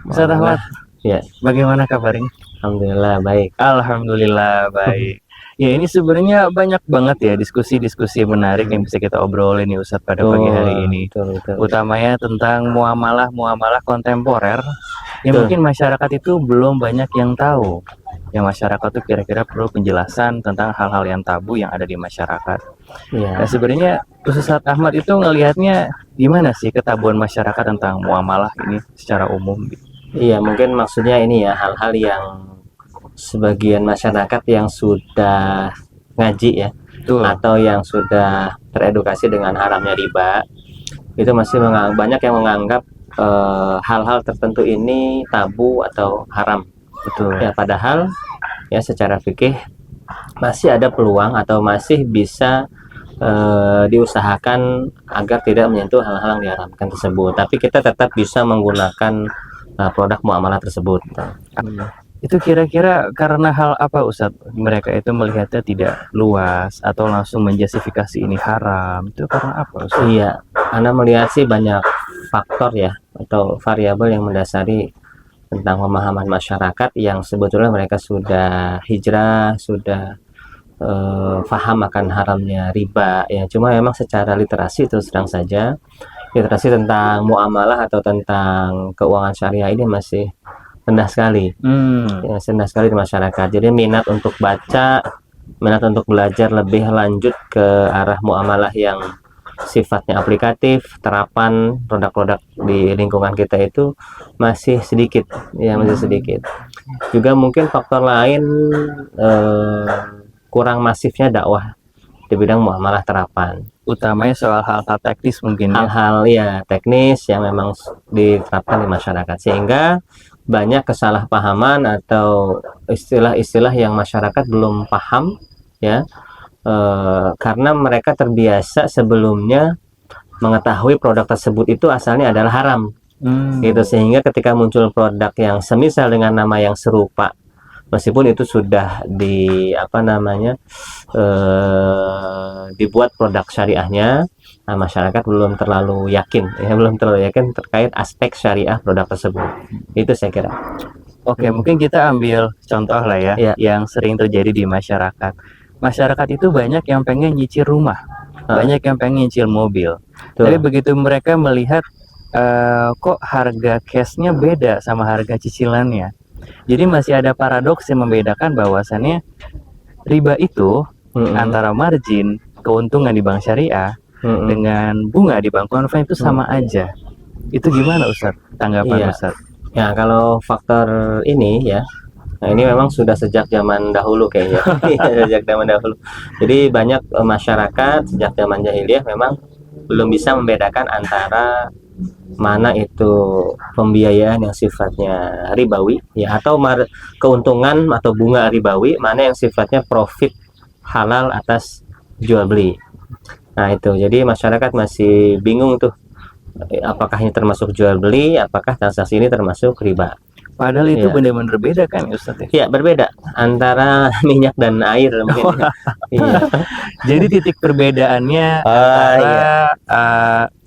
Ustaz Ahmad, Ya, bagaimana kabarnya? alhamdulillah baik. Alhamdulillah baik. Ya ini sebenarnya banyak banget ya diskusi-diskusi menarik yang bisa kita obrolin nih Ustadz pada pagi hari Oh, ini. betul betul. Utamanya tentang muamalah-muamalah kontemporer yang Betul. mungkin masyarakat itu belum banyak yang tahu. Yang masyarakat tuh kira-kira perlu penjelasan tentang hal-hal yang tabu yang ada di masyarakat. Nah Iya. sebenarnya Ustadz Ahmad itu ngelihatnya gimana sih ketabuhan masyarakat tentang muamalah ini secara umum? Iya, mungkin maksudnya ini ya hal-hal yang sebagian masyarakat yang sudah ngaji ya Betul. atau yang sudah teredukasi dengan haramnya riba itu masih banyak yang menganggap hal-hal tertentu ini tabu atau haram. Betul. Ya, padahal ya secara fikih masih ada peluang atau masih bisa diusahakan agar tidak menyentuh hal-hal yang diharamkan tersebut. Tapi kita tetap bisa menggunakan produk muamalah tersebut. Itu kira-kira karena hal apa Ustadz? Mereka itu melihatnya tidak luas atau langsung menjustifikasi ini haram. Itu karena apa Ustadz? Iya, Anda melihat sih banyak faktor ya atau variabel yang mendasari tentang pemahaman masyarakat yang sebetulnya mereka sudah hijrah, sudah paham akan haramnya riba ya. Cuma memang secara literasi terus terang saja literasi tentang muamalah atau tentang keuangan syariah ini masih rendah sekali. Ya, rendah sekali di masyarakat. Jadi minat untuk baca, minat untuk belajar lebih lanjut ke arah muamalah yang sifatnya aplikatif, terapan produk-produk di lingkungan kita itu masih sedikit ya, masih sedikit. Juga mungkin faktor lain kurang masifnya dakwah di bidang muamalah terapan. Utamanya soal hal-hal teknis mungkin hal-hal ya teknis yang memang diterapkan di masyarakat, sehingga banyak kesalahpahaman atau istilah-istilah yang masyarakat belum paham ya, karena mereka terbiasa sebelumnya mengetahui produk tersebut itu asalnya adalah haram gitu, sehingga ketika muncul produk yang semisal dengan nama yang serupa meskipun itu sudah dibuat produk syariahnya, nah, masyarakat belum terlalu yakin terkait aspek syariah produk tersebut. Itu saya kira. Oke, mungkin kita ambil contoh lah ya, yang sering terjadi di masyarakat. Masyarakat itu banyak yang pengen nyicil rumah, banyak yang pengen nyicil mobil. Tapi begitu mereka melihat kok harga cashnya beda sama harga cicilannya, jadi masih ada paradoks yang membedakan bahwasannya riba itu antara margin keuntungan di bank syariah dengan bunga di bank konven itu sama aja. Itu gimana Ustadz? Tanggapan Ustadz? Ya, kalau faktor ini ya, nah ini memang sudah sejak zaman dahulu kayaknya. Sejak zaman dahulu. Jadi banyak masyarakat sejak zaman jahiliyah memang belum bisa membedakan antara mana itu pembiayaan yang sifatnya ribawi ya, atau keuntungan atau bunga ribawi, mana yang sifatnya profit halal atas jual beli. Nah itu, jadi masyarakat masih bingung tuh, apakah ini termasuk jual beli, apakah transaksi ini termasuk riba. Padahal itu benar-benar beda kan Ustaz? Ya, berbeda antara minyak dan air mungkin. Jadi titik perbedaannya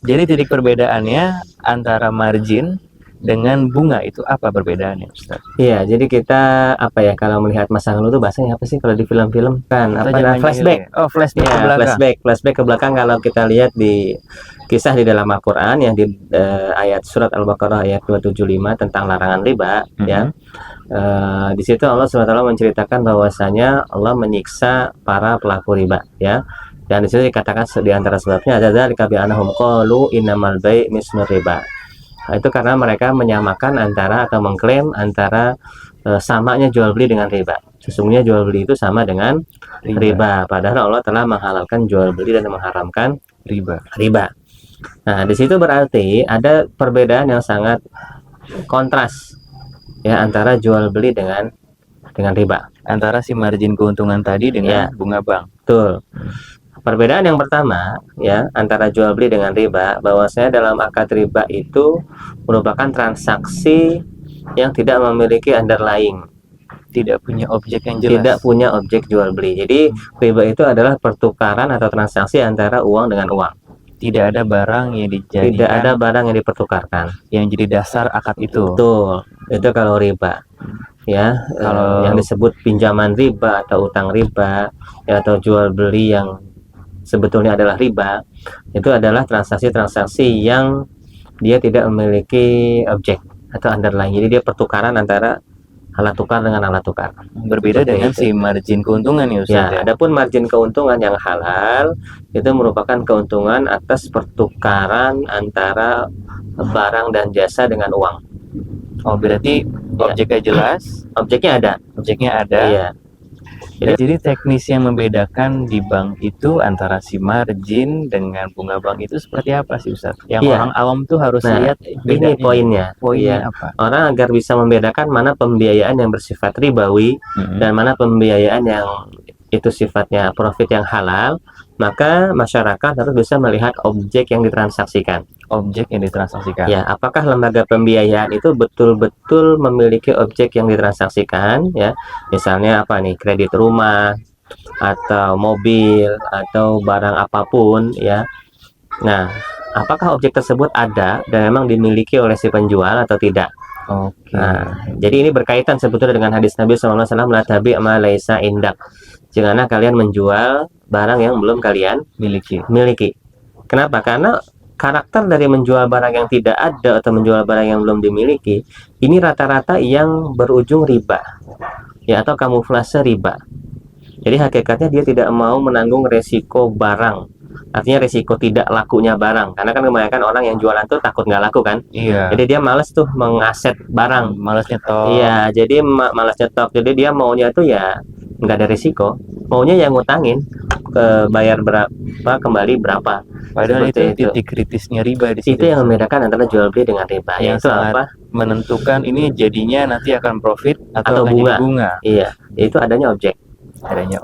jadi titik perbedaannya antara margin dengan bunga itu apa perbedaannya Ustaz? Iya, jadi kita kalau melihat masa lalu tuh bahasanya apa sih kalau di film-film kan flashback. Oh, flashback ya, ke belakang. Flashback ke belakang kalau kita lihat di kisah di dalam Al-Qur'an yang di ayat surat Al-Baqarah ayat 275 tentang larangan riba ya. Di situ Allah SWT menceritakan bahwasanya Allah menyiksa para pelaku riba ya. Dan di situ dikatakan di antara sebabnya adalah bi annahum qalu innamal bai' mislu riba. Nah, itu karena mereka menyamakan antara atau mengklaim antara samanya jual beli dengan riba. Sesungguhnya jual beli itu sama dengan riba. Padahal Allah telah menghalalkan jual beli dan mengharamkan riba. Nah, di situ berarti ada perbedaan yang sangat kontras ya antara jual beli dengan riba. Antara si margin keuntungan tadi dengan bunga bank. Betul. Perbedaan yang pertama ya antara jual beli dengan riba, bahwasanya dalam akad riba itu merupakan transaksi yang tidak memiliki underlying, tidak punya objek yang jelas, tidak punya objek jual beli. Jadi riba itu adalah pertukaran atau transaksi antara uang dengan uang. tidak ada barang yang Tidak ada dijadikan barang yang dipertukarkan. yang jadi dasar akad itu. Betul. Itu kalau riba. Ya, Kalau yang disebut pinjaman riba atau utang riba, ya, atau jual beli yang sebetulnya adalah riba, itu adalah transaksi-transaksi yang dia tidak memiliki objek atau underlying. Jadi dia pertukaran antara alat tukar dengan alat tukar. berbeda Seperti dengan itu. si margin keuntungan ya Ustaz Ya, ya. adapun margin keuntungan yang halal itu merupakan keuntungan atas pertukaran antara barang dan jasa dengan uang. Oh, berarti Ya. objeknya jelas, Objeknya ada. objeknya ada. Iya. Jadi teknis yang membedakan di bank itu antara si margin dengan bunga bank itu seperti apa sih Ustaz? Yang Iya. orang awam tuh harus Nah, lihat ini bedanya. poinnya. Poinnya Iya. apa? Orang agar bisa membedakan mana pembiayaan yang bersifat ribawi dan mana pembiayaan yang itu sifatnya profit yang halal, maka masyarakat harus bisa melihat objek yang ditransaksikan. Objek yang ditransaksikan. Ya, apakah lembaga pembiayaan itu betul-betul memiliki objek yang ditransaksikan, ya? Misalnya apa nih, kredit rumah atau mobil atau barang apapun, ya. Nah, apakah objek tersebut ada dan memang dimiliki oleh si penjual atau tidak? Oke. Nah, jadi ini berkaitan sebetulnya dengan hadis Nabi SAW, la tabi' ma laisa indak. Janganlah kalian menjual barang yang belum kalian miliki. Kenapa? Karena karakter dari menjual barang yang tidak ada atau menjual barang yang belum dimiliki, ini rata-rata yang berujung riba, ya, atau kamuflase riba. Jadi hakikatnya dia tidak mau menanggung resiko barang, artinya resiko tidak lakunya barang, karena kan kebanyakan orang yang jualan tuh takut nggak laku kan. Iya. Jadi dia males tuh mengaset barang. Males nyetok. Iya, jadi malas nyetok. Jadi dia maunya tuh ya nggak ada risiko, maunya yang ngutangin, bayar berapa kembali berapa. Padahal Seperti itu titik kritisnya riba di situ. Itu yang membedakan antara jual beli dengan riba. Yang Itu apa? Menentukan ini jadinya nanti akan profit Atau akan bunga. jadi bunga. Iya, itu adanya objek.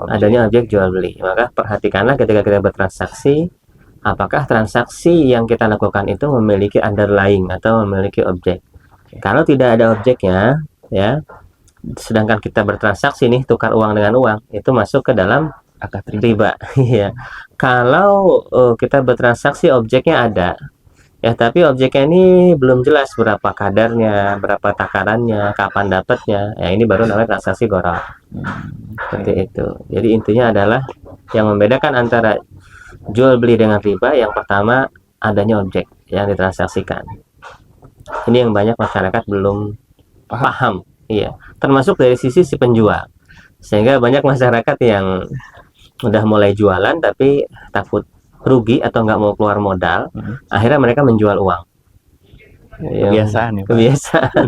Adanya objek jual beli. Maka perhatikanlah ketika kita bertransaksi, apakah transaksi yang kita lakukan itu memiliki underlying atau memiliki objek. Kalau tidak ada objeknya, ya, sedangkan kita bertransaksi nih, tukar uang dengan uang, itu masuk ke dalam akad riba. Iya. Kalau kita bertransaksi objeknya ada, ya, tapi objeknya ini belum jelas berapa kadarnya, berapa takarannya, kapan dapatnya, ya, ini baru namanya transaksi gharar. Seperti itu. Jadi intinya adalah yang membedakan antara jual beli dengan riba, yang pertama adanya objek yang ditransaksikan. Ini yang banyak masyarakat belum paham. Iya, termasuk dari sisi si penjual, sehingga banyak masyarakat yang udah mulai jualan tapi takut rugi atau nggak mau keluar modal, akhirnya mereka menjual uang. Kebiasaan ya, Pak. Kebiasaan.